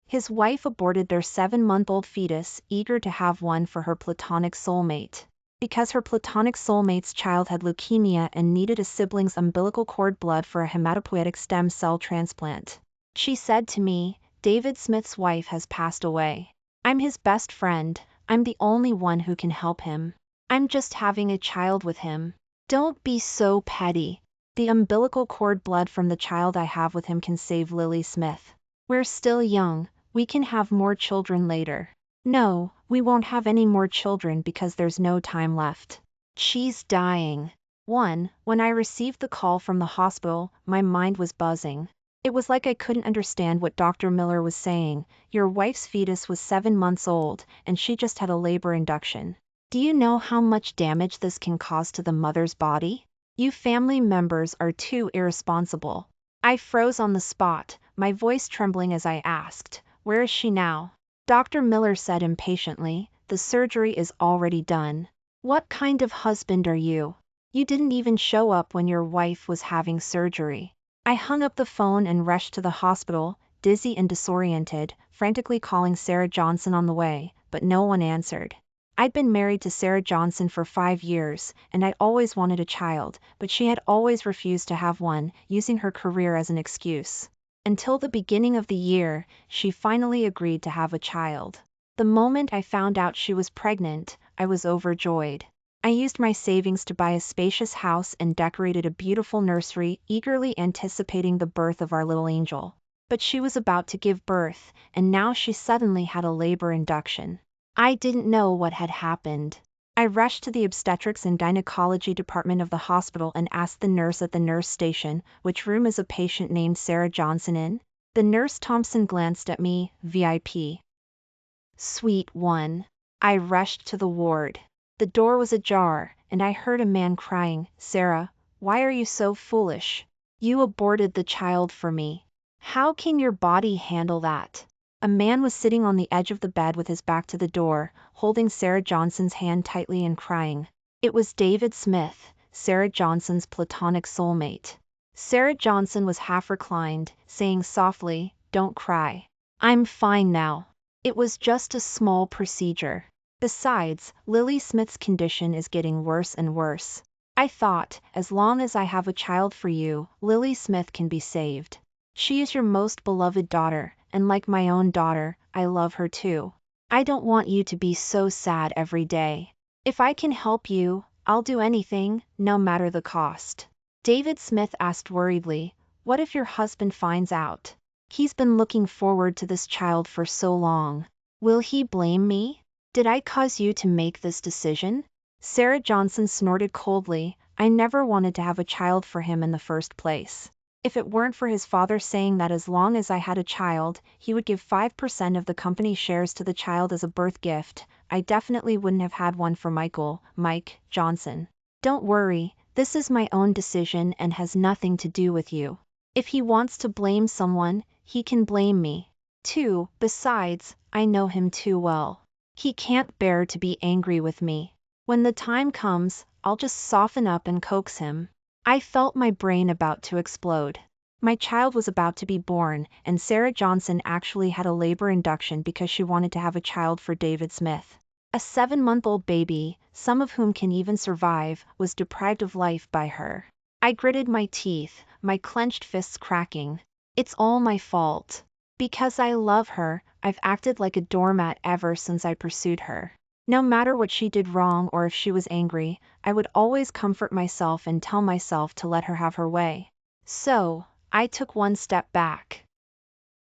His wife aborted their 7-month-old fetus, eager to have one for her platonic soulmate. Because her platonic soulmate's child had leukemia and needed a sibling's umbilical cord blood for a hematopoietic stem cell transplant. She said to me, "David Smith's wife has passed away. I'm his best friend, I'm the only one who can help him. I'm just having a child with him. Don't be so petty. The umbilical cord blood from the child I have with him can save Lily Smith. We're still young, we can have more children later." "No, we won't have any more children because there's no time left. She's dying." When I received the call from the hospital, my mind was buzzing. It was like I couldn't understand what Dr. Miller was saying. "Your wife's fetus was 7 months old, and she just had a labor induction. Do you know how much damage this can cause to the mother's body? You family members are too irresponsible." I froze on the spot, my voice trembling as I asked, "Where is she now?" Dr. Miller said impatiently, "The surgery is already done." "What kind of husband are you? You didn't even show up when your wife was having surgery." I hung up the phone and rushed to the hospital, dizzy and disoriented, frantically calling Sarah Johnson on the way, but no one answered. I'd been married to Sarah Johnson for 5 years, and I always wanted a child, but she had always refused to have one, using her career as an excuse. Until the beginning of the year, she finally agreed to have a child. The moment I found out she was pregnant, I was overjoyed. I used my savings to buy a spacious house and decorated a beautiful nursery, eagerly anticipating the birth of our little angel. But she was about to give birth, and now she suddenly had a labor induction. I didn't know what had happened. I rushed to the obstetrics and gynecology department of the hospital and asked the nurse at the nurse station, "Which room is a patient named Sarah Johnson in?" The nurse Thompson glanced at me, "VIP. Suite 1. I rushed to the ward. The door was ajar, and I heard a man crying, "Sarah, why are you so foolish? You aborted the child for me. How can your body handle that?" A man was sitting on the edge of the bed with his back to the door, holding Sarah Johnson's hand tightly and crying. It was David Smith, Sarah Johnson's platonic soulmate. Sarah Johnson was half reclined, saying softly, "Don't cry. I'm fine now. It was just a small procedure. Besides, Lily Smith's condition is getting worse and worse. I thought, as long as I have a child for you, Lily Smith can be saved. She is your most beloved daughter, and like my own daughter, I love her too. I don't want you to be so sad every day. If I can help you, I'll do anything, no matter the cost." David Smith asked worriedly, "What if your husband finds out? He's been looking forward to this child for so long. Will he blame me? Did I cause you to make this decision?" Sarah Johnson snorted coldly, "I never wanted to have a child for him in the first place. If it weren't for his father saying that as long as I had a child, he would give 5% of the company shares to the child as a birth gift, I definitely wouldn't have had one for Mike Johnson. Don't worry, this is my own decision and has nothing to do with you. If he wants to blame someone, he can blame me too. Besides, I know him too well. He can't bear to be angry with me. When the time comes, I'll just soften up and coax him." I felt my brain about to explode. My child was about to be born, and Sarah Johnson actually had a labor induction because she wanted to have a child for David Smith. A 7-month-old baby, some of whom can even survive, was deprived of life by her. I gritted my teeth, my clenched fists cracking. It's all my fault. Because I love her, I've acted like a doormat ever since I pursued her. No matter what she did wrong or if she was angry, I would always comfort myself and tell myself to let her have her way. So, I took one step back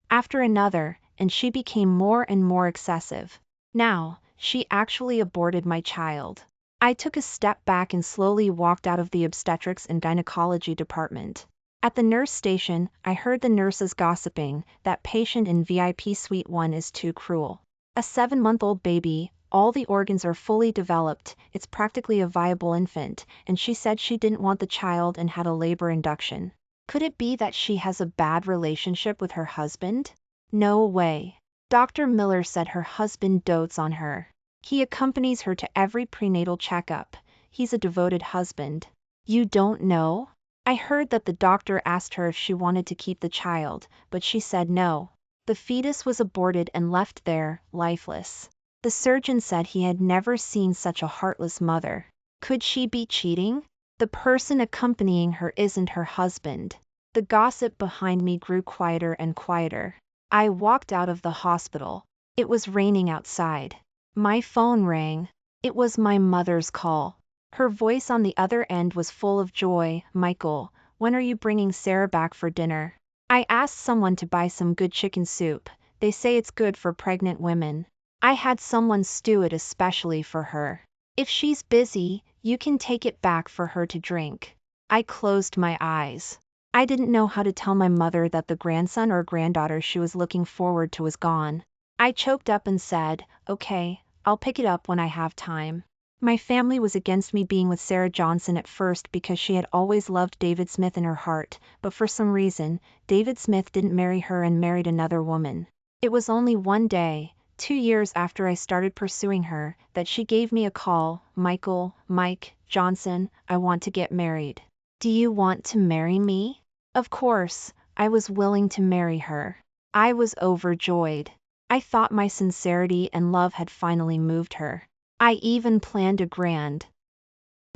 after another, and she became more and more excessive. Now, she actually aborted my child. I took a step back and slowly walked out of the obstetrics and gynecology department. At the nurse station, I heard the nurses gossiping, "That patient in VIP Suite 1 is too cruel. A 7-month-old baby, all the organs are fully developed, it's practically a viable infant, and she said she didn't want the child and had a labor induction. Could it be that she has a bad relationship with her husband? No way. Dr. Miller said her husband dotes on her. He accompanies her to every prenatal checkup. He's a devoted husband." "You don't know?" "I heard that the doctor asked her if she wanted to keep the child, but she said no." The fetus was aborted and left there, lifeless. The surgeon said he had never seen such a heartless mother. Could she be cheating? The person accompanying her isn't her husband. The gossip behind me grew quieter and quieter. I walked out of the hospital. It was raining outside. My phone rang. It was my mother's call. Her voice on the other end was full of joy. "Michael, when are you bringing Sarah back for dinner? I asked someone to buy some good chicken soup. They say it's good for pregnant women. I had someone stew it especially for her. If she's busy, you can take it back for her to drink." I closed my eyes. I didn't know how to tell my mother that the grandson or granddaughter she was looking forward to was gone. I choked up and said, "Okay, I'll pick it up when I have time." My family was against me being with Sarah Johnson at first because she had always loved David Smith in her heart, but for some reason, David Smith didn't marry her and married another woman. It was only one day, 2 years after I started pursuing her, that she gave me a call. "Mike Johnson, I want to get married. Do you want to marry me?" Of course, I was willing to marry her. I was overjoyed. I thought my sincerity and love had finally moved her. I even planned a grand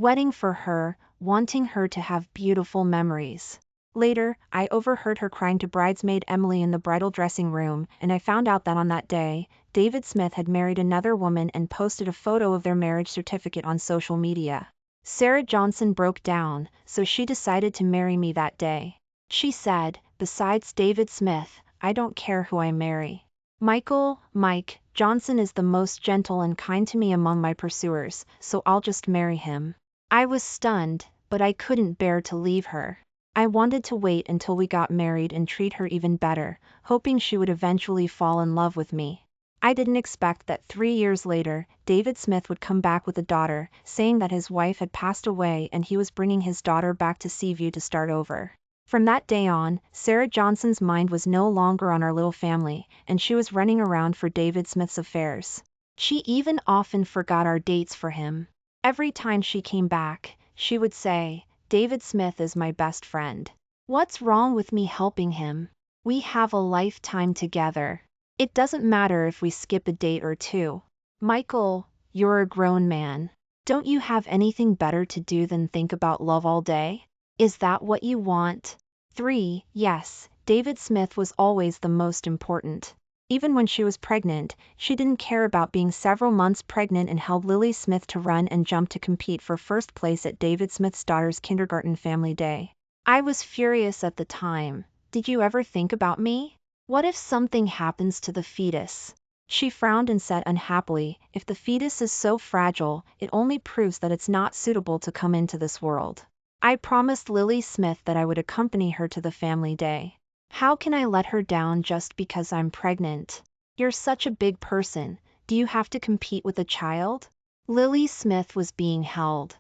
wedding for her, wanting her to have beautiful memories. Later, I overheard her crying to bridesmaid Emily in the bridal dressing room, and I found out that on that day, David Smith had married another woman and posted a photo of their marriage certificate on social media. Sarah Johnson broke down, so she decided to marry me that day. She said, "Besides David Smith, I don't care who I marry. Mike Johnson is the most gentle and kind to me among my pursuers, so I'll just marry him." I was stunned, but I couldn't bear to leave her. I wanted to wait until we got married and treat her even better, hoping she would eventually fall in love with me. I didn't expect that 3 years later, David Smith would come back with a daughter, saying that his wife had passed away and he was bringing his daughter back to Seaview to start over. From that day on, Sarah Johnson's mind was no longer on our little family, and she was running around for David Smith's affairs. She even often forgot our dates for him. Every time she came back, she would say, "David Smith is my best friend. What's wrong with me helping him? We have a lifetime together. It doesn't matter if we skip a date or two. Michael, you're a grown man. Don't you have anything better to do than think about love all day? Is that what you want?" 3. Yes, David Smith was always the most important. Even when she was pregnant, she didn't care about being several months pregnant and held Lily Smith to run and jump to compete for first place at David Smith's daughter's kindergarten family day. I was furious at the time. "Did you ever think about me? What if something happens to the fetus?" She frowned and said unhappily, "If the fetus is so fragile, it only proves that it's not suitable to come into this world." I promised Lily Smith that I would accompany her to the family day. How can I let her down just because I'm pregnant? "You're such a big person, do you have to compete with a child?" Lily Smith was being held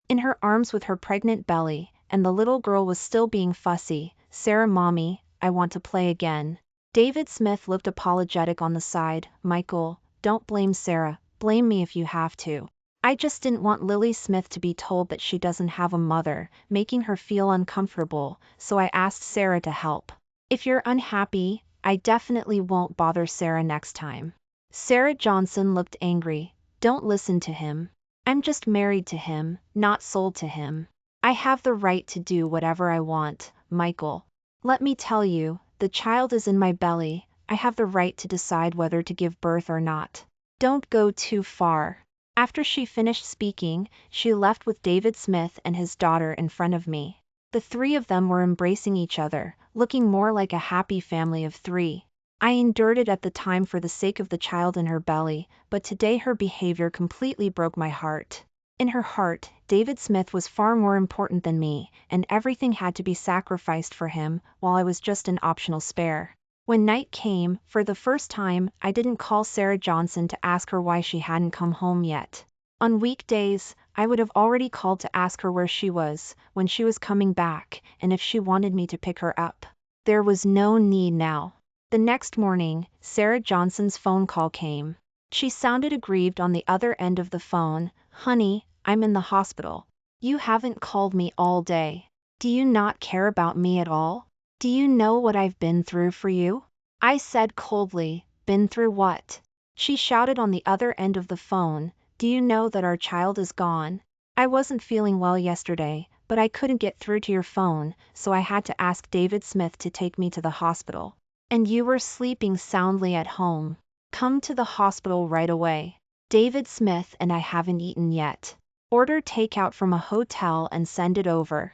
in her arms with her pregnant belly, and the little girl was still being fussy. "Sarah, mommy, I want to play again." David Smith looked apologetic on the side. "Michael, don't blame Sarah, blame me if you have to." I just didn't want Lily Smith to be told that she doesn't have a mother, making her feel uncomfortable, so I asked Sarah to help. "If you're unhappy, I definitely won't bother Sarah next time." Sarah Johnson looked angry. "Don't listen to him. I'm just married to him, not sold to him. I have the right to do whatever I want, Michael. Let me tell you, the child is in my belly, I have the right to decide whether to give birth or not. Don't go too far." After she finished speaking, she left with David Smith and his daughter in front of me. The 3 of them were embracing each other, looking more like a happy family of 3. I endured it at the time for the sake of the child in her belly, but today her behavior completely broke my heart. In her heart, David Smith was far more important than me, and everything had to be sacrificed for him, while I was just an optional spare. When night came, for the first time, I didn't call Sarah Johnson to ask her why she hadn't come home yet. On weekdays, I would have already called to ask her where she was, when she was coming back, and if she wanted me to pick her up. There was no need now. The next morning, Sarah Johnson's phone call came. She sounded aggrieved on the other end of the phone. "Honey, I'm in the hospital. You haven't called me all day. Do you not care about me at all? Do you know what I've been through for you?" I said coldly. Been through what? She shouted on the other end of the phone. Do you know that our child is gone? I wasn't feeling well yesterday, but I couldn't get through to your phone, so I had to ask David Smith to take me to the hospital. And you were sleeping soundly at home. Come to the hospital right away. David Smith and I haven't eaten yet. Order takeout from a hotel and send it over.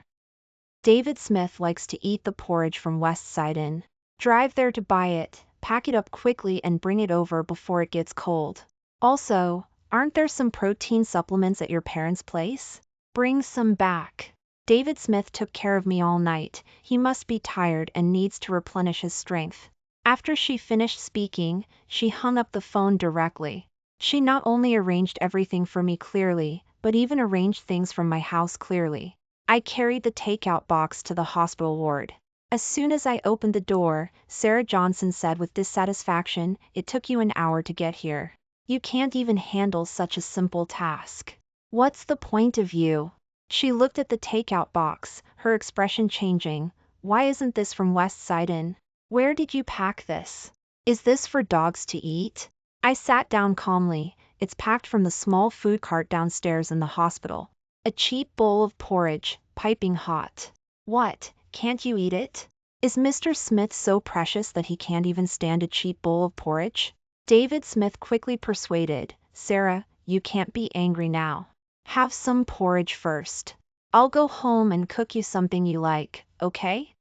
David Smith likes to eat the porridge from West Side Inn. Drive there to buy it, pack it up quickly and bring it over before it gets cold. Also, aren't there some protein supplements at your parents' place? Bring some back. David Smith took care of me all night. He must be tired and needs to replenish his strength. After she finished speaking, she hung up the phone directly. She not only arranged everything for me clearly, but even arranged things from my house clearly. I carried the takeout box to the hospital ward. As soon as I opened the door, Sarah Johnson said with dissatisfaction, "It took you an hour to get here. You can't even handle such a simple task. What's the point of you?" She looked at the takeout box, her expression changing. "Why isn't this from West Side Inn? Where did you pack this? Is this for dogs to eat?" I sat down calmly. "It's packed from the small food cart downstairs in the hospital. A cheap bowl of porridge, piping hot. What, can't you eat it? Is Mr. Smith so precious that he can't even stand a cheap bowl of porridge?" David Smith quickly persuaded. "Sarah, you can't be angry now. Have some porridge first. I'll go home and cook you something you like, okay?"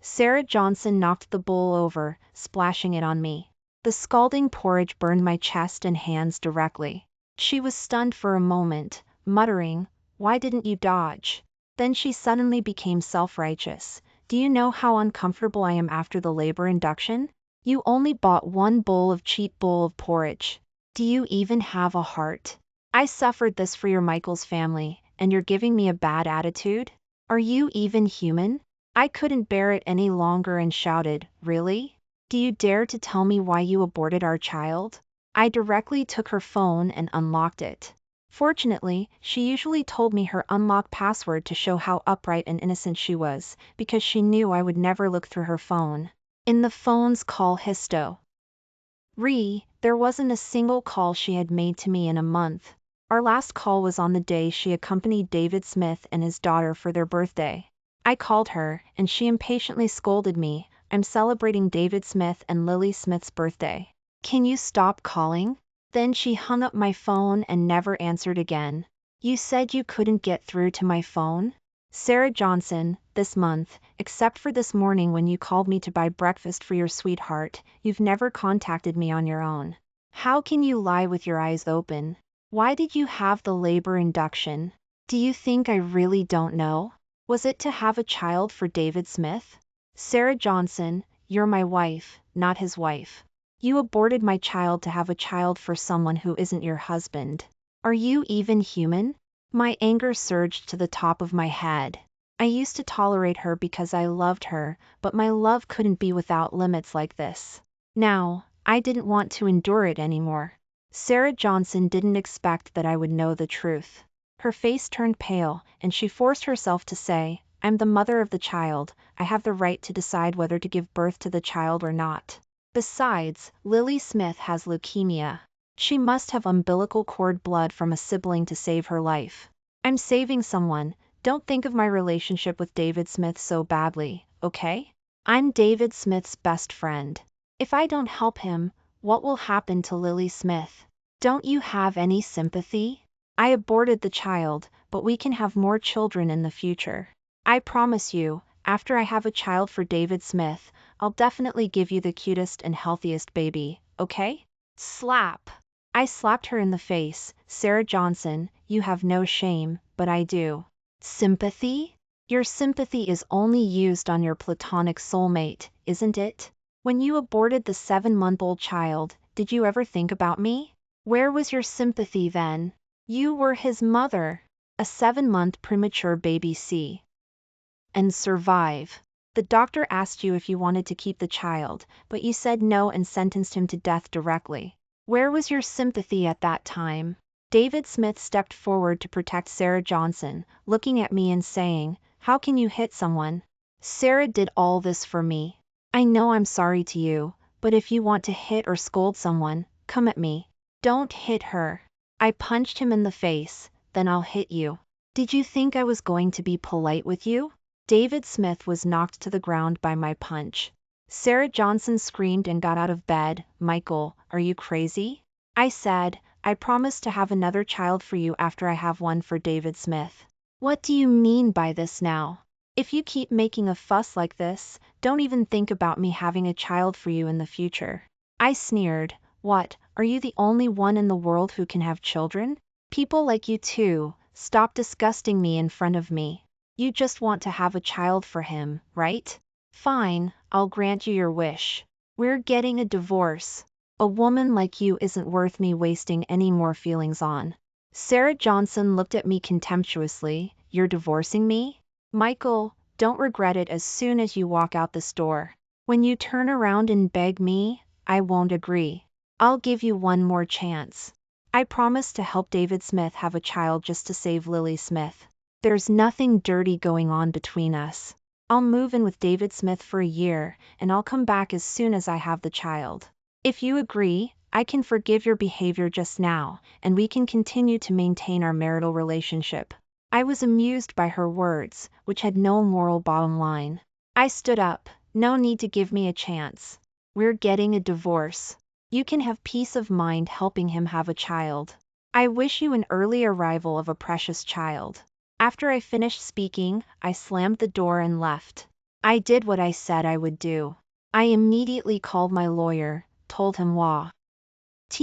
Sarah Johnson knocked the bowl over, splashing it on me. The scalding porridge burned my chest and hands directly. She was stunned for a moment, muttering, "Why didn't you dodge?" Then she suddenly became self-righteous. "Do you know how uncomfortable I am after the labor induction? You only bought one cheap bowl of porridge. Do you even have a heart? I suffered this for your Michael's family, and you're giving me a bad attitude? Are you even human?" I couldn't bear it any longer and shouted, "Really? Do you dare to tell me why you aborted our child?" I directly took her phone and unlocked it. Fortunately, she usually told me her unlock password to show how upright and innocent she was, because she knew I would never look through her phone. In the phone's call history, there wasn't a single call she had made to me in a month. Our last call was on the day she accompanied David Smith and his daughter for their birthday. I called her, and she impatiently scolded me. "I'm celebrating David Smith and Lily Smith's birthday. Can you stop calling?" Then she hung up my phone and never answered again. "You said you couldn't get through to my phone?" Sarah Johnson, this month, except for this morning when you called me to buy breakfast for your sweetheart, you've never contacted me on your own. How can you lie with your eyes open? Why did you have the labor induction? Do you think I really don't know? Was it to have a child for David Smith? Sarah Johnson, you're my wife, not his wife. You aborted my child to have a child for someone who isn't your husband. Are you even human? My anger surged to the top of my head. I used to tolerate her because I loved her, but my love couldn't be without limits like this. Now, I didn't want to endure it anymore. Sarah Johnson didn't expect that I would know the truth. Her face turned pale, and she forced herself to say, "I'm the mother of the child. I have the right to decide whether to give birth to the child or not. Besides, Lily Smith has leukemia. She must have umbilical cord blood from a sibling to save her life. I'm saving someone. Don't think of my relationship with David Smith so badly, okay? I'm David Smith's best friend. If I don't help him, what will happen to Lily Smith? Don't you have any sympathy? I aborted the child, but we can have more children in the future. I promise you, after I have a child for David Smith, I'll definitely give you the cutest and healthiest baby, okay?" Slap! I slapped her in the face. "Sarah Johnson, you have no shame, but I do. Sympathy? Your sympathy is only used on your platonic soulmate, isn't it? When you aborted the 7-month-old child, did you ever think about me? Where was your sympathy then? You were his mother. A 7-month premature baby and survive. The doctor asked you if you wanted to keep the child, but you said no and sentenced him to death directly. Where was your sympathy at that time?" David Smith stepped forward to protect Sarah Johnson, looking at me and saying, "How can you hit someone? Sarah did all this for me. I know I'm sorry to you, but if you want to hit or scold someone, come at me. Don't hit her. I punched him in the face, then I'll hit you. Did you think I was going to be polite with you? David Smith was knocked to the ground by my punch. Sarah Johnson screamed and got out of bed. Michael, are you crazy? I said, I promise to have another child for you after I have one for David Smith. What do you mean by this now? If you keep making a fuss like this, don't even think about me having a child for you in the future. I sneered. What, are you the only one in the world who can have children? People like you too, stop disgusting me in front of me. You just want to have a child for him, right? Fine, I'll grant you your wish. We're getting a divorce. A woman like you isn't worth me wasting any more feelings on. Sarah Johnson looked at me contemptuously. You're divorcing me? Michael, don't regret it as soon as you walk out this door. When you turn around and beg me, I won't agree. I'll give you one more chance. I promise to help David Smith have a child just to save Lily Smith. There's nothing dirty going on between us. I'll move in with David Smith for a year, and I'll come back as soon as I have the child. If you agree, I can forgive your behavior just now, and we can continue to maintain our marital relationship. I was amused by her words, which had no moral bottom line. I stood up. No need to give me a chance. We're getting a divorce. You can have peace of mind helping him have a child. I wish you an early arrival of a precious child. After I finished speaking, I slammed the door and left. I did what I said I would do. I immediately called my lawyer, told him what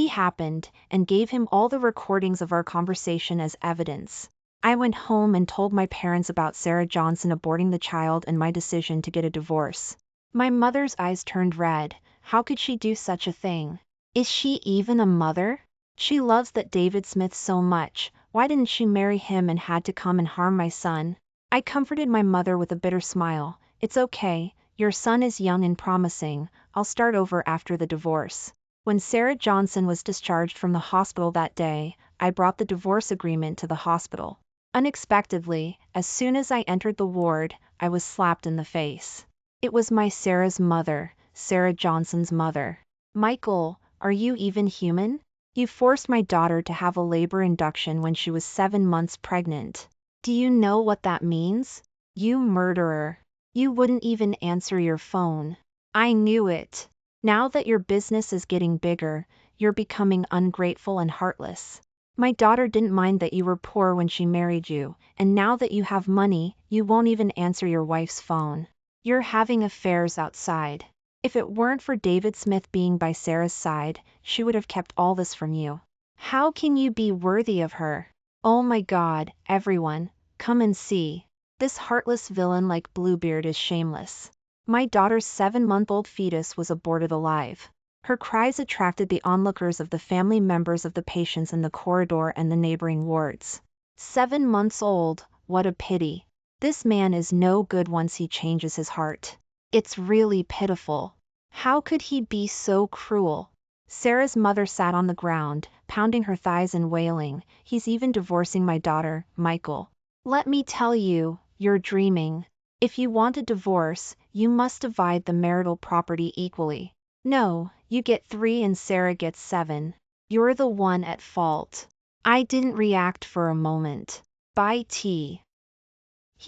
happened, and gave him all the recordings of our conversation as evidence. I went home and told my parents about Sarah Johnson aborting the child and my decision to get a divorce. My mother's eyes turned red. How could she do such a thing? Is she even a mother? She loves that David Smith so much. Why didn't she marry him and had to come and harm my son? I comforted my mother with a bitter smile. It's okay, your son is young and promising. I'll start over after the divorce. When Sarah Johnson was discharged from the hospital that day, I brought the divorce agreement to the hospital. Unexpectedly, as soon as I entered the ward, I was slapped in the face. It was my Sarah's mother, Sarah Johnson's mother. Michael, are you even human? You forced my daughter to have a labor induction when she was 7 months pregnant. Do you know what that means? You murderer. You wouldn't even answer your phone. I knew it. Now that your business is getting bigger, you're becoming ungrateful and heartless. My daughter didn't mind that you were poor when she married you, and now that you have money, you won't even answer your wife's phone. You're having affairs outside. If it weren't for David Smith being by Sarah's side, she would have kept all this from you. How can you be worthy of her? Oh my God, everyone, come and see. This heartless villain like Bluebeard is shameless. My daughter's 7-month-old fetus was aborted alive. Her cries attracted the onlookers of the family members of the patients in the corridor and the neighboring wards. 7 months old, what a pity. This man is no good once he changes his heart. It's really pitiful. How could he be so cruel? Sarah's mother sat on the ground, pounding her thighs and wailing, he's even divorcing my daughter, Michael. Let me tell you, you're dreaming. If you want a divorce, you must divide the marital property equally. No, you get 3 and Sarah gets 7. You're the one at fault. I didn't react for a moment. By tea.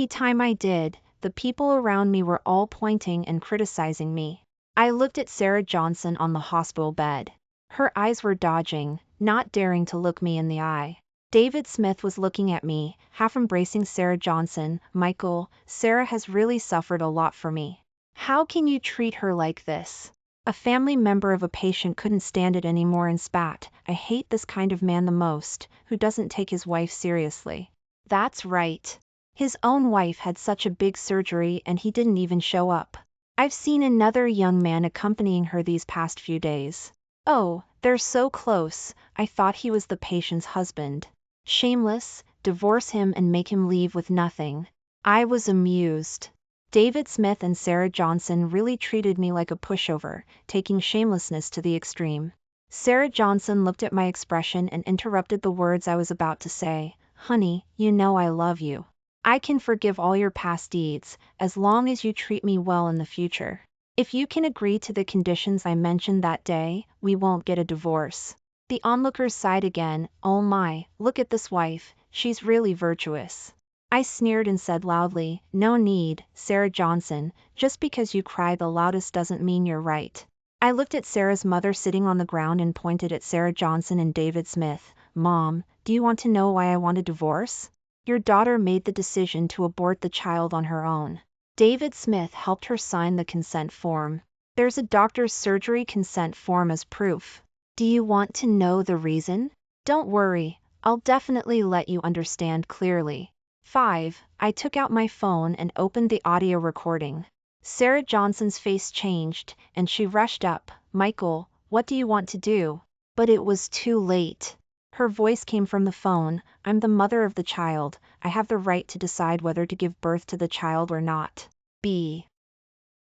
Time I did, the people around me were all pointing and criticizing me. I looked at Sarah Johnson on the hospital bed. Her eyes were dodging, not daring to look me in the eye. David Smith was looking at me, half embracing Sarah Johnson. Michael, Sarah has really suffered a lot for me. How can you treat her like this? A family member of a patient couldn't stand it anymore and spat. I hate this kind of man the most, who doesn't take his wife seriously. That's right. His own wife had such a big surgery and he didn't even show up. I've seen another young man accompanying her these past few days. Oh, they're so close, I thought he was the patient's husband. Shameless, divorce him and make him leave with nothing. I was amused. David Smith and Sarah Johnson really treated me like a pushover, taking shamelessness to the extreme. Sarah Johnson looked at my expression and interrupted the words I was about to say. Honey, you know I love you. I can forgive all your past deeds, as long as you treat me well in the future. If you can agree to the conditions I mentioned that day, we won't get a divorce. The onlookers sighed again. Oh my, look at this wife, she's really virtuous. I sneered and said loudly, no need, Sarah Johnson, just because you cry the loudest doesn't mean you're right. I looked at Sarah's mother sitting on the ground and pointed at Sarah Johnson and David Smith. Mom, do you want to know why I want a divorce? Your daughter made the decision to abort the child on her own. David Smith helped her sign the consent form. There's a doctor's surgery consent form as proof. Do you want to know the reason? Don't worry, I'll definitely let you understand clearly. 5. I took out my phone and opened the audio recording. Sarah Johnson's face changed, and she rushed up. Michael, what do you want to do? But it was too late. Her voice came from the phone. I'm the mother of the child. I have the right to decide whether to give birth to the child or not.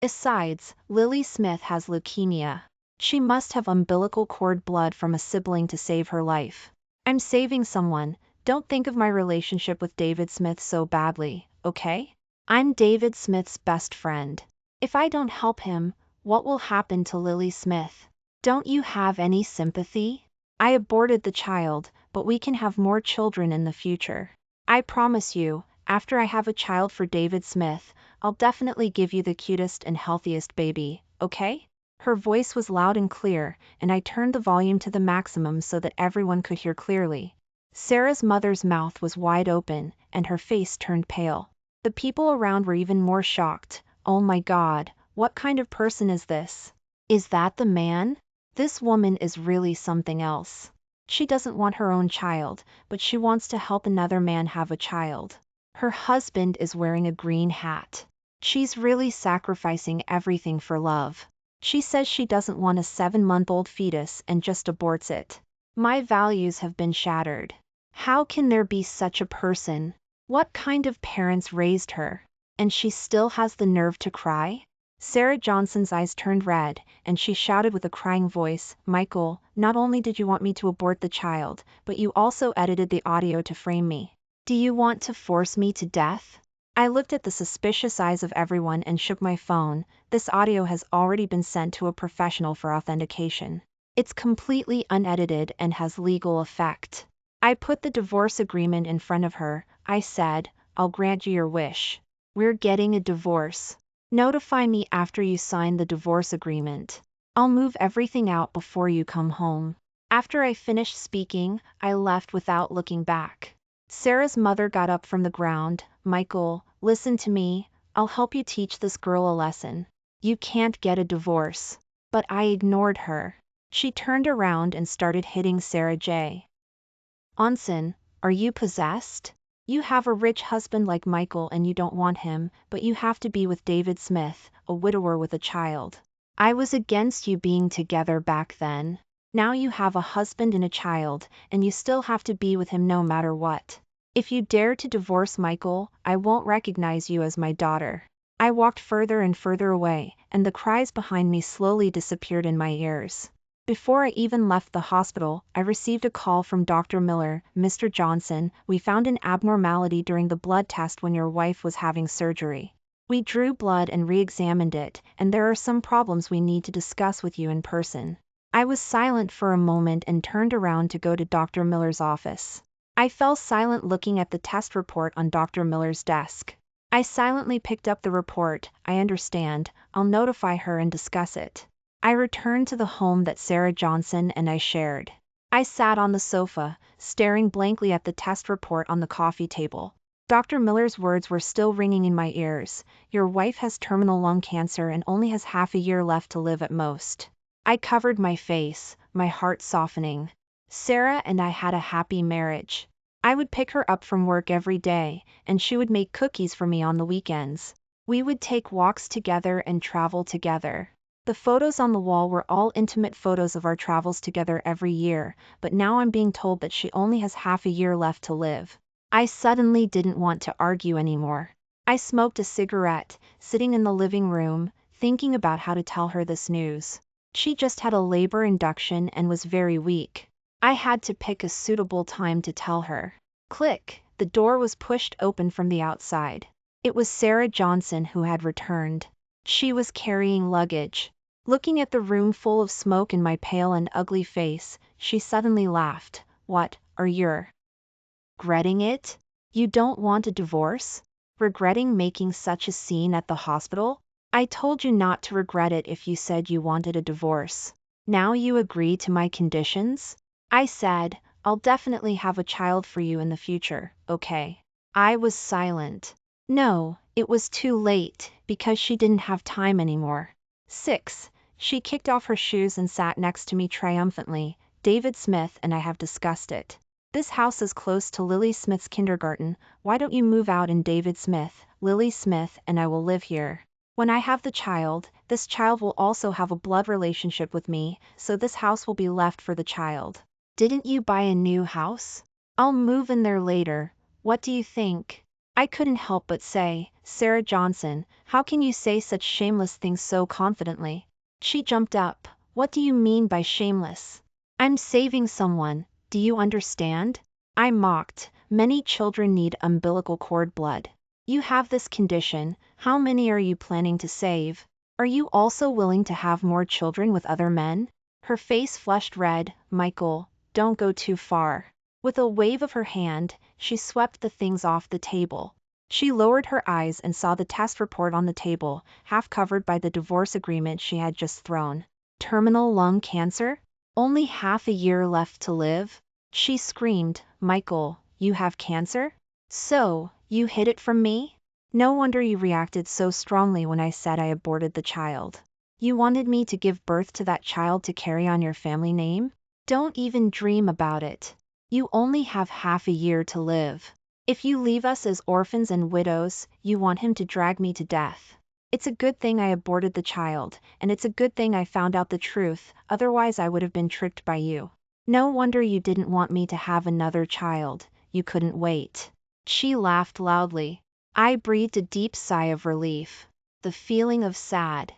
Besides, Lily Smith has leukemia. She must have umbilical cord blood from a sibling to save her life. I'm saving someone. Don't think of my relationship with David Smith so badly, okay? I'm David Smith's best friend. If I don't help him, what will happen to Lily Smith? Don't you have any sympathy? I aborted the child, but we can have more children in the future. I promise you, after I have a child for David Smith, I'll definitely give you the cutest and healthiest baby, okay? Her voice was loud and clear, and I turned the volume to the maximum so that everyone could hear clearly. Sarah's mother's mouth was wide open, and her face turned pale. The people around were even more shocked. Oh my God, what kind of person is this? Is that the man? This woman is really something else. She doesn't want her own child, but she wants to help another man have a child. Her husband is wearing a green hat. She's really sacrificing everything for love. She says she doesn't want a 7-month-old fetus and just aborts it. My values have been shattered. How can there be such a person? What kind of parents raised her? And she still has the nerve to cry? Sarah Johnson's eyes turned red, and she shouted with a crying voice, Michael, not only did you want me to abort the child, but you also edited the audio to frame me. Do you want to force me to death? I looked at the suspicious eyes of everyone and shook my phone. This audio has already been sent to a professional for authentication. It's completely unedited and has legal effect. I put the divorce agreement in front of her. I said, I'll grant you your wish. We're getting a divorce. Notify me after you sign the divorce agreement. I'll move everything out before you come home. After I finished speaking, I left without looking back. Sarah's mother got up from the ground. Michael, listen to me. I'll help you teach this girl a lesson. You can't get a divorce. But I ignored her. She turned around and started hitting Sarah J. Onson, are you possessed? You have a rich husband like Michael and you don't want him, but you have to be with David Smith, a widower with a child. I was against you being together back then. Now you have a husband and a child, and you still have to be with him no matter what. If you dare to divorce Michael, I won't recognize you as my daughter. I walked further and further away, and the cries behind me slowly disappeared in my ears. Before I even left the hospital, I received a call from Dr. Miller. Mr. Johnson, we found an abnormality during the blood test when your wife was having surgery. We drew blood and re-examined it, and there are some problems we need to discuss with you in person. I was silent for a moment and turned around to go to Dr. Miller's office. I fell silent looking at the test report on Dr. Miller's desk. I silently picked up the report. I understand. I'll notify her and discuss it. I returned to the home that Sarah Johnson and I shared. I sat on the sofa, staring blankly at the test report on the coffee table. Dr. Miller's words were still ringing in my ears. Your wife has terminal lung cancer and only has half a year left to live at most. I covered my face, my heart softening. Sarah and I had a happy marriage. I would pick her up from work every day, and she would make cookies for me on the weekends. We would take walks together and travel together. The photos on the wall were all intimate photos of our travels together every year, but now I'm being told that she only has half a year left to live. I suddenly didn't want to argue anymore. I smoked a cigarette, sitting in the living room, thinking about how to tell her this news. She just had a labor induction and was very weak. I had to pick a suitable time to tell her. Click, the door was pushed open from the outside. It was Sarah Johnson who had returned. She was carrying luggage. Looking at the room full of smoke and my pale and ugly face, she suddenly laughed. What, are you regretting it? You don't want a divorce? Regretting making such a scene at the hospital? I told you not to regret it if you said you wanted a divorce. Now you agree to my conditions? I said, I'll definitely have a child for you in the future, okay? I was silent. No, it was too late, because she didn't have time anymore. 6. She kicked off her shoes and sat next to me triumphantly. David Smith and I have discussed it. This house is close to Lily Smith's kindergarten. Why don't you move out in David Smith, Lily Smith and I will live here. When I have the child, this child will also have a blood relationship with me, so this house will be left for the child. Didn't you buy a new house? I'll move in there later. What do you think? I couldn't help but say, Sarah Johnson, how can you say such shameless things so confidently? She jumped up. What do you mean by shameless? I'm saving someone, do you understand? I mocked. Many children need umbilical cord blood. You have this condition, how many are you planning to save? Are you also willing to have more children with other men? Her face flushed red. Michael, don't go too far. With a wave of her hand, she swept the things off the table. She lowered her eyes and saw the test report on the table, half covered by the divorce agreement she had just thrown. Terminal lung cancer? Only half a year left to live? She screamed, Michael, you have cancer? So, you hid it from me? No wonder you reacted so strongly when I said I aborted the child. You wanted me to give birth to that child to carry on your family name? Don't even dream about it. You only have half a year to live. If you leave us as orphans and widows, you want him to drag me to death. It's a good thing I aborted the child, and it's a good thing I found out the truth, otherwise I would have been tricked by you. No wonder you didn't want me to have another child, you couldn't wait. She laughed loudly. I breathed a deep sigh of relief. The feeling of sadness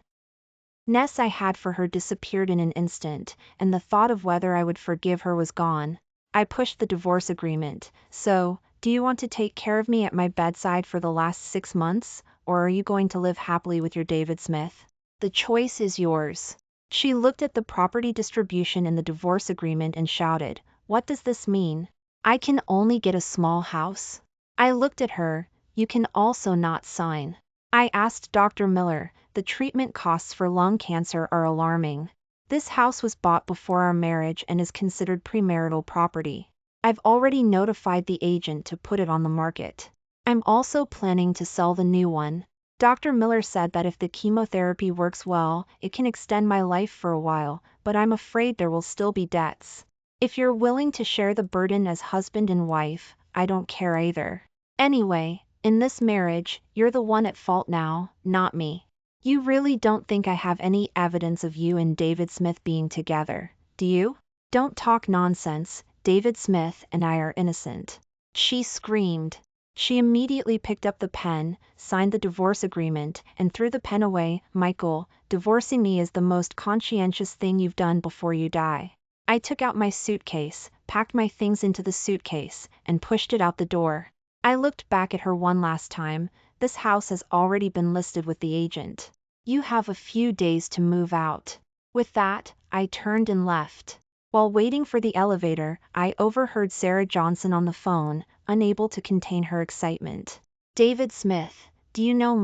I had for her disappeared in an instant, and the thought of whether I would forgive her was gone. I pushed the divorce agreement. So, do you want to take care of me at my bedside for the last 6 months, or are you going to live happily with your David Smith? The choice is yours. She looked at the property distribution in the divorce agreement and shouted, What does this mean? I can only get a small house? I looked at her. You can also not sign. I asked Dr. Miller, the treatment costs for lung cancer are alarming. This house was bought before our marriage and is considered premarital property. I've already notified the agent to put it on the market. I'm also planning to sell the new one. Dr. Miller said that if the chemotherapy works well, it can extend my life for a while, but I'm afraid there will still be debts. If you're willing to share the burden as husband and wife, I don't care either. Anyway, in this marriage, you're the one at fault now, not me. You really don't think I have any evidence of you and David Smith being together, do you? Don't talk nonsense, David Smith and I are innocent. She screamed. She immediately picked up the pen, signed the divorce agreement, and threw the pen away. Michael, divorcing me is the most conscientious thing you've done before you die. I took out my suitcase, packed my things into the suitcase, and pushed it out the door. I looked back at her one last time. This house has already been listed with the agent. You have a few days to move out. With that, I turned and left. While waiting for the elevator, I overheard Sarah Johnson on the phone, unable to contain her excitement. David Smith, do you know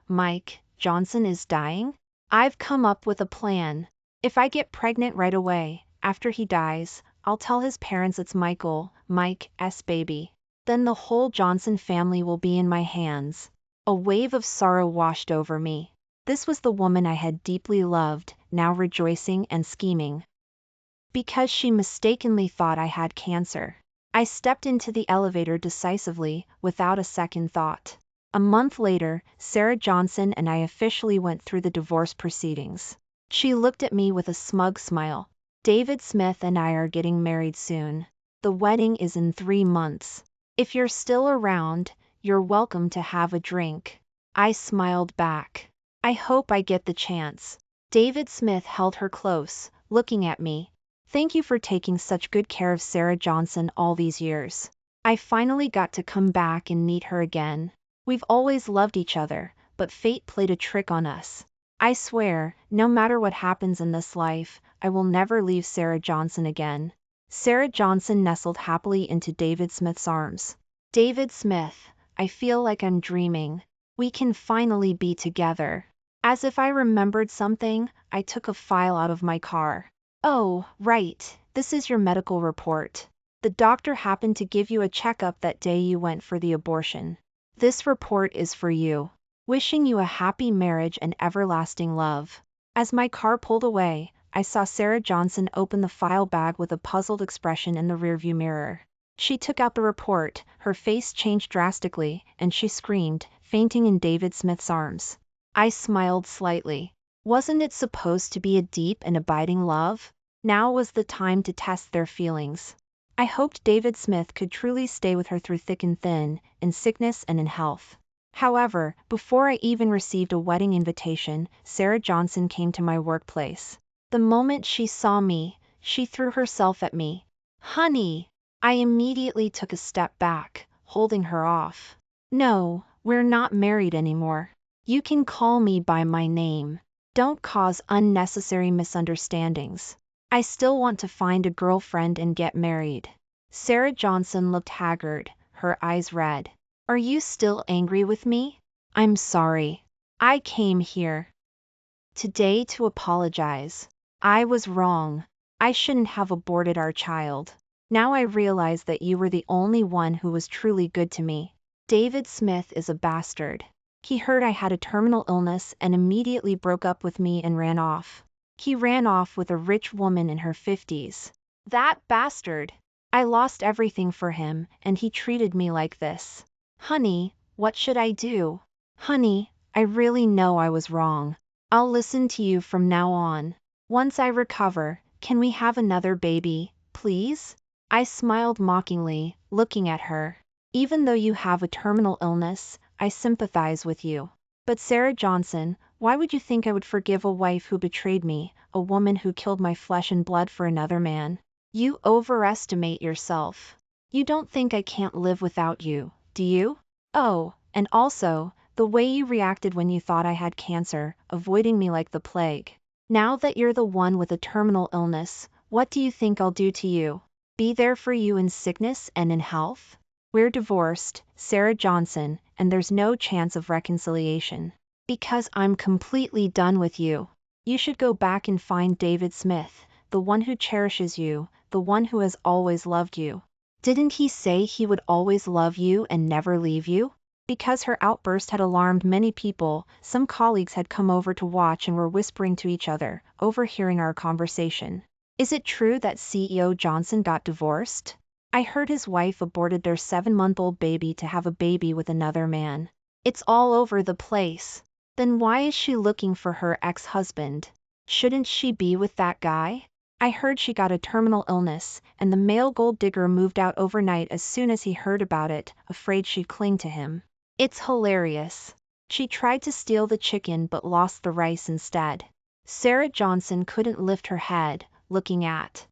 Mike Johnson is dying? I've come up with a plan. If I get pregnant right away, after he dies, I'll tell his parents it's Mike's baby. Then the whole Johnson family will be in my hands. A wave of sorrow washed over me. This was the woman I had deeply loved, now rejoicing and scheming. Because she mistakenly thought I had cancer. I stepped into the elevator decisively, without a second thought. A month later, Sarah Johnson and I officially went through the divorce proceedings. She looked at me with a smug smile. David Smith and I are getting married soon. The wedding is in 3 months. If you're still around, you're welcome to have a drink. I smiled back. I hope I get the chance. David Smith held her close, looking at me. Thank you for taking such good care of Sarah Johnson all these years. I finally got to come back and meet her again. We've always loved each other, but fate played a trick on us. I swear, no matter what happens in this life, I will never leave Sarah Johnson again." Sarah Johnson nestled happily into David Smith's arms. "David Smith, I feel like I'm dreaming. We can finally be together." As if I remembered something, I took a file out of my car. "Oh, right, this is your medical report. The doctor happened to give you a checkup that day you went for the abortion. This report is for you. Wishing you a happy marriage and everlasting love." As my car pulled away, I saw Sarah Johnson open the file bag with a puzzled expression in the rearview mirror. She took out the report, her face changed drastically, and she screamed, fainting in David Smith's arms. I smiled slightly. Wasn't it supposed to be a deep and abiding love? Now was the time to test their feelings. I hoped David Smith could truly stay with her through thick and thin, in sickness and in health. However, before I even received a wedding invitation, Sarah Johnson came to my workplace. The moment she saw me, she threw herself at me. "Honey!" I immediately took a step back, holding her off. "No, we're not married anymore. You can call me by my name. Don't cause unnecessary misunderstandings. I still want to find a girlfriend and get married." Sarah Johnson looked haggard, her eyes red. "Are you still angry with me?" "I'm sorry. I came here today to apologize. I was wrong. I shouldn't have aborted our child. Now I realize that you were the only one who was truly good to me. David Smith is a bastard. He heard I had a terminal illness and immediately broke up with me and ran off. He ran off with a rich woman in her 50s. That bastard! I lost everything for him, and he treated me like this. Honey, what should I do? Honey, I really know I was wrong. I'll listen to you from now on. Once I recover, can we have another baby, please?" I smiled mockingly, looking at her. "Even though you have a terminal illness, I sympathize with you. But Sarah Johnson, why would you think I would forgive a wife who betrayed me, a woman who killed my flesh and blood for another man? You overestimate yourself. You don't think I can't live without you, do you? Oh, and also, the way you reacted when you thought I had cancer, avoiding me like the plague. Now that you're the one with a terminal illness, what do you think I'll do to you? Be there for you in sickness and in health? We're divorced, Sarah Johnson, and there's no chance of reconciliation. Because I'm completely done with you. You should go back and find David Smith, the one who cherishes you, the one who has always loved you. Didn't he say he would always love you and never leave you?" Because her outburst had alarmed many people, some colleagues had come over to watch and were whispering to each other, overhearing our conversation. "Is it true that CEO Johnson got divorced? I heard his wife aborted their 7-month-old baby to have a baby with another man. It's all over the place. Then why is she looking for her ex-husband? Shouldn't she be with that guy? I heard she got a terminal illness, and the male gold digger moved out overnight as soon as he heard about it, afraid she'd cling to him. It's hilarious. She tried to steal the chicken but lost the rice instead." Sarah Johnson couldn't lift her head, looking at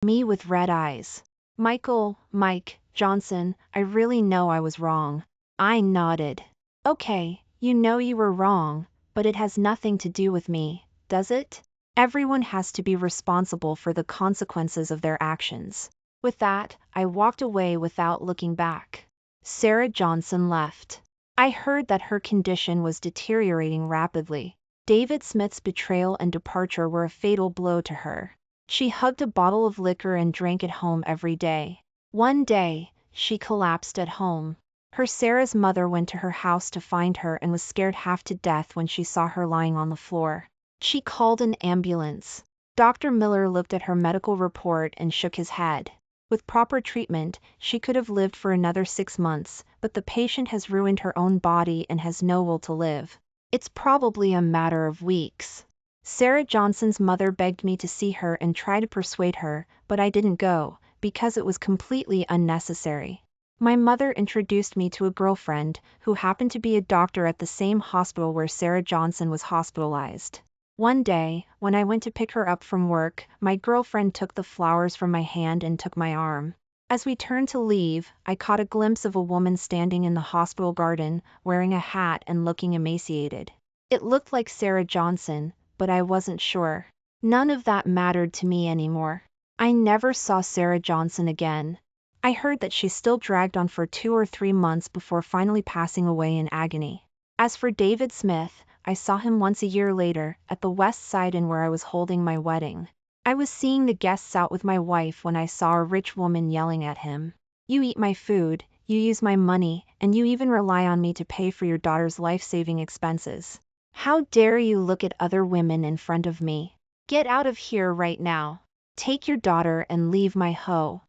me with red eyes. Mike Johnson, I really know I was wrong." I nodded. "Okay, you know you were wrong, but it has nothing to do with me, does it? Everyone has to be responsible for the consequences of their actions." With that, I walked away without looking back. Sarah Johnson left. I heard that her condition was deteriorating rapidly. David Smith's betrayal and departure were a fatal blow to her. She hugged a bottle of liquor and drank it home every day. One day, she collapsed at home. Sarah's mother went to her house to find her and was scared half to death when she saw her lying on the floor. She called an ambulance. Dr. Miller looked at her medical report and shook his head. With proper treatment, she could have lived for another 6 months, but the patient has ruined her own body and has no will to live. It's probably a matter of weeks. Sarah Johnson's mother begged me to see her and try to persuade her, but I didn't go, because it was completely unnecessary. My mother introduced me to a girlfriend, who happened to be a doctor at the same hospital where Sarah Johnson was hospitalized. One day, when I went to pick her up from work, my girlfriend took the flowers from my hand and took my arm. As we turned to leave, I caught a glimpse of a woman standing in the hospital garden, wearing a hat and looking emaciated. It looked like Sarah Johnson, but I wasn't sure. None of that mattered to me anymore. I never saw Sarah Johnson again. I heard that she still dragged on for 2 or 3 months before finally passing away in agony. As for David Smith, I saw him once a year later, at the West Side Inn where I was holding my wedding. I was seeing the guests out with my wife when I saw a rich woman yelling at him. "You eat my food, you use my money, and you even rely on me to pay for your daughter's life-saving expenses. How dare you look at other women in front of me? Get out of here right now. Take your daughter and leave my hoe.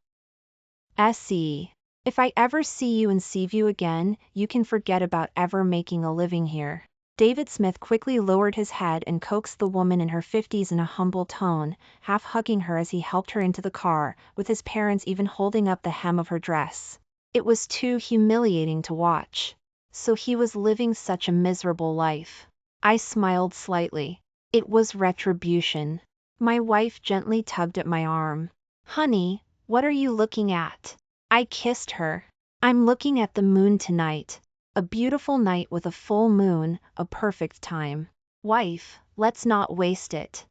S.E. If I ever see you in Seaview again, you can forget about ever making a living here." David Smith quickly lowered his head and coaxed the woman in her 50s in a humble tone, half hugging her as he helped her into the car, with his parents even holding up the hem of her dress. It was too humiliating to watch. So he was living such a miserable life. I smiled slightly. It was retribution. My wife gently tugged at my arm. "Honey, what are you looking at?" I kissed her. "I'm looking at the moon tonight. A beautiful night with a full moon, a perfect time. Wife, let's not waste it."